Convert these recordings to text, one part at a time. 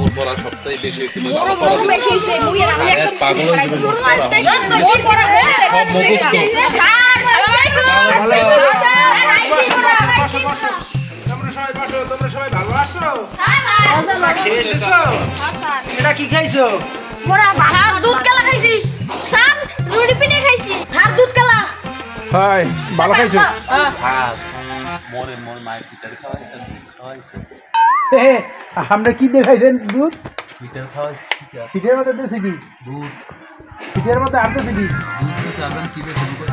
মোর পড়া সবচেয়ে বেশি হইছে মোর বেশি হইছে মুই আর একটা পাগল হইছে মোর পড়া সব মুখস্থ স্যার তোমরা সবাই ভালো আছো? খেয়ে এসেছো? এটা কি খাইছো? মোরা ভাত দুধ কেলা খাইছি স্যার রুটি পিনে খাইছি স্যার দুধ কেলা হাই ভালো খাইছো? ভাত মোর মায়ের পিটার খাওয়াইছে আমরা কি দেখাইছেন? দুধ পিটার খাওয়াইছে পিঠের মধ্যে দিয়েছে কি? দুধ পিঠের মধ্যে আর দিয়েছে কি? দুধ চাবেন কি শুরু করে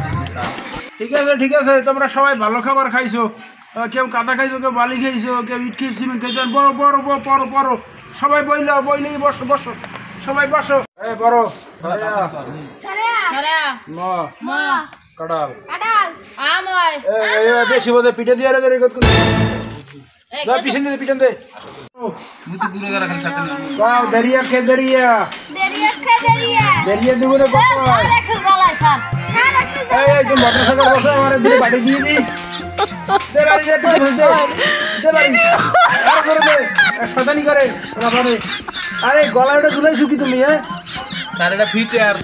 ঠিক আছে তোমরা সবাই ভালো খাবার খাইছো। কেউ কাদা খাইছো, কেউ বালি খাইছো, কেউ ইট খাইছো, সিমেন্ট খাইছো। বড় সবাই বইলেই বসো সবাই বসো। বড় কাটাল বেশি বোধ পিঠে দিয়ে পিছন দিয়ে পিছন দে দূরে করে রাখার সাথে দরিয়া দেবো না মোটরসাইকেল বসে আমার দিকে বাড়ি দিয়ে দিই শতানি করে। আরে গলা ওটা ঝুলাইছো কি তুমি? স্যার এটা ফিটার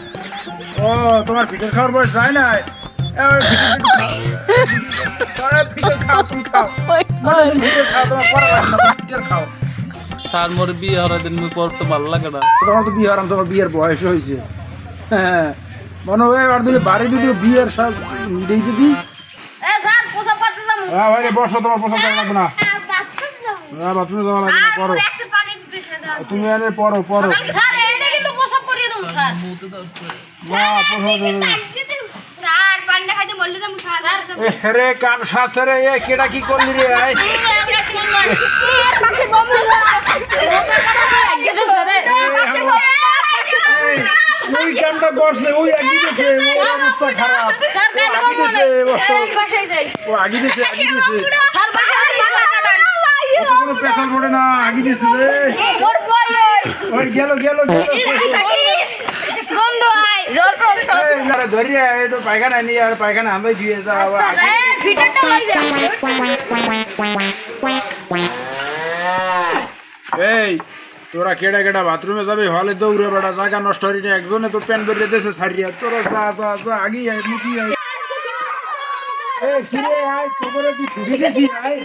ও তোমার পিঠের খাওয়ার বয়স যায় না? স্যার মোর বিয়ে হওয়ার দিন মুই পড়তে ভালো লাগে না। তোমার তো বিয়ে হরাম, তোমার বিয়ের বয়স হয়েছে। হ্যাঁ মনে হয় আর দিলে বাড়ি দিদি বিয়ের সব দিয়ে দিদি। বসো, তোমার পোশাক লাগবে না, বাথরুমে যাওয়া লাগবে না। পড়ো তুমি এনে পড়ো রে কান শাসে রে কেডা কি করলি রে? ওই কামটা করছে, ওই আগিয়ে দিয়েছে, ওর অবস্থা খারাপ। ও আগিয়ে দিয়েছে কোনো প্রেশার পড়ে না, আগিয়ে দিয়েছে ওই গেল ধরিয়া একটু পায়খানা নিয়ে আর পায়খানা আমরা দিয়ে যাও। এই তোরা কেডা বাথরুমে যাবে হলে দৌড়ে বেড়া, জায়গা নষ্ট হয়নি। একজনে তো প্যান বেরিয়ে দিয়েছে সারিয়া, তোরা যা আগিয়ে আয় মুখি আয়। তোদের কি ছুটি গেছি আয়